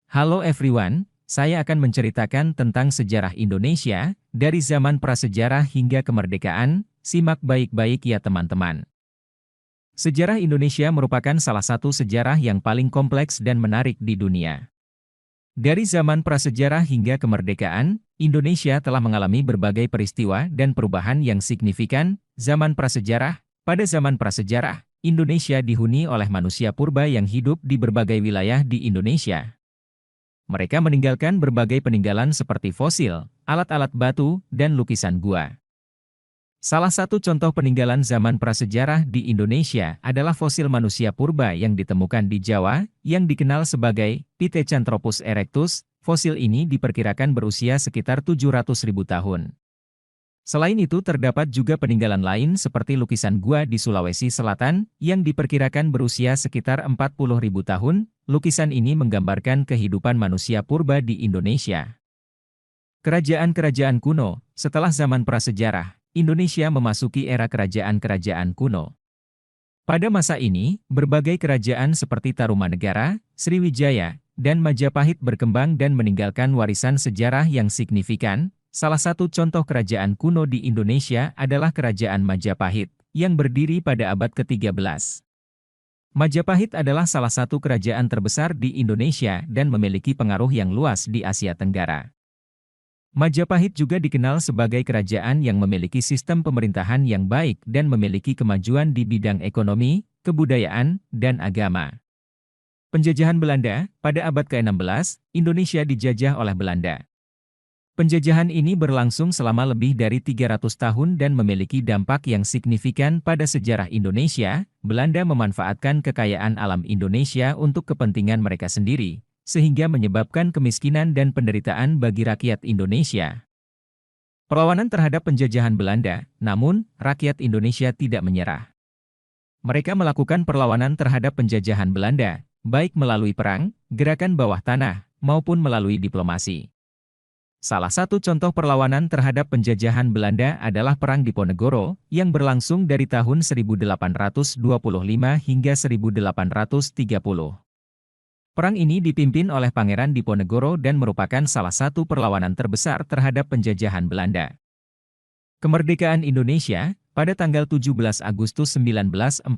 Halo everyone, saya akan menceritakan tentang sejarah Indonesia, dari zaman prasejarah hingga kemerdekaan. Simak baik-baik ya teman-teman. Sejarah Indonesia merupakan salah satu sejarah yang paling kompleks dan menarik di dunia. Dari zaman prasejarah hingga kemerdekaan, Indonesia telah mengalami berbagai peristiwa dan perubahan yang signifikan. Pada zaman prasejarah, Indonesia dihuni oleh manusia purba yang hidup di berbagai wilayah di Indonesia. Mereka meninggalkan berbagai peninggalan seperti fosil, alat-alat batu, dan lukisan gua. Salah satu contoh peninggalan zaman prasejarah di Indonesia adalah fosil manusia purba yang ditemukan di Jawa, yang dikenal sebagai Pithecanthropus erectus. Fosil ini diperkirakan berusia sekitar 700.000 tahun. Selain itu terdapat juga peninggalan lain seperti lukisan gua di Sulawesi Selatan, yang diperkirakan berusia sekitar 40.000 tahun. Lukisan ini menggambarkan kehidupan manusia purba di Indonesia. Kerajaan-kerajaan kuno. Setelah zaman prasejarah, Indonesia memasuki era kerajaan-kerajaan kuno. Pada masa ini, berbagai kerajaan seperti Tarumanegara, Sriwijaya, dan Majapahit berkembang dan meninggalkan warisan sejarah yang signifikan. Salah satu contoh kerajaan kuno di Indonesia adalah Kerajaan Majapahit, yang berdiri pada abad ke-13. Majapahit adalah salah satu kerajaan terbesar di Indonesia dan memiliki pengaruh yang luas di Asia Tenggara. Majapahit juga dikenal sebagai kerajaan yang memiliki sistem pemerintahan yang baik dan memiliki kemajuan di bidang ekonomi, kebudayaan, dan agama. Penjajahan Belanda. Pada abad ke-16, Indonesia dijajah oleh Belanda. Penjajahan ini berlangsung selama lebih dari 300 tahun dan memiliki dampak yang signifikan pada sejarah Indonesia. Belanda memanfaatkan kekayaan alam Indonesia untuk kepentingan mereka sendiri, sehingga menyebabkan kemiskinan dan penderitaan bagi rakyat Indonesia. Perlawanan terhadap penjajahan Belanda, namun, rakyat Indonesia tidak menyerah. Mereka melakukan perlawanan terhadap penjajahan Belanda, baik melalui perang, gerakan bawah tanah, maupun melalui diplomasi. Salah satu contoh perlawanan terhadap penjajahan Belanda adalah Perang Diponegoro, yang berlangsung dari tahun 1825 hingga 1830. Perang ini dipimpin oleh Pangeran Diponegoro dan merupakan salah satu perlawanan terbesar terhadap penjajahan Belanda. Kemerdekaan Indonesia. Pada tanggal 17 Agustus 1945,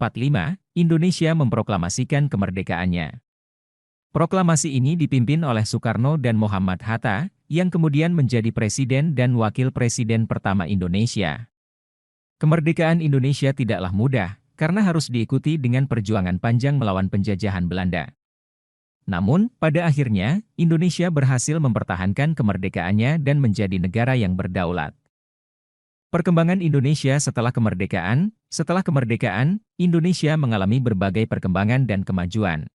Indonesia memproklamasikan kemerdekaannya. Proklamasi ini dipimpin oleh Soekarno dan Muhammad Hatta, yang kemudian menjadi presiden dan wakil presiden pertama Indonesia. Kemerdekaan Indonesia tidaklah mudah, karena harus diikuti dengan perjuangan panjang melawan penjajahan Belanda. Namun, pada akhirnya, Indonesia berhasil mempertahankan kemerdekaannya dan menjadi negara yang berdaulat. Perkembangan Indonesia setelah kemerdekaan. Setelah kemerdekaan, Indonesia mengalami berbagai perkembangan dan kemajuan.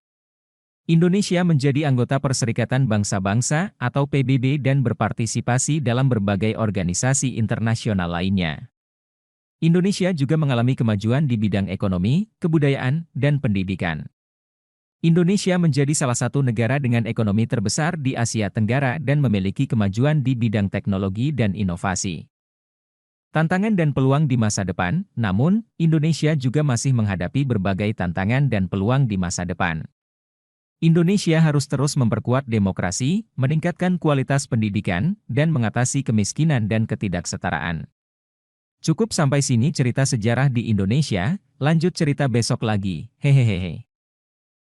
Indonesia menjadi anggota Perserikatan Bangsa-Bangsa atau PBB dan berpartisipasi dalam berbagai organisasi internasional lainnya. Indonesia juga mengalami kemajuan di bidang ekonomi, kebudayaan, dan pendidikan. Indonesia menjadi salah satu negara dengan ekonomi terbesar di Asia Tenggara dan memiliki kemajuan di bidang teknologi dan inovasi. Tantangan dan peluang di masa depan. Namun, Indonesia juga masih menghadapi berbagai tantangan dan peluang di masa depan. Indonesia harus terus memperkuat demokrasi, meningkatkan kualitas pendidikan, dan mengatasi kemiskinan dan ketidaksetaraan. Cukup sampai sini cerita sejarah di Indonesia, lanjut cerita besok lagi, hehehe.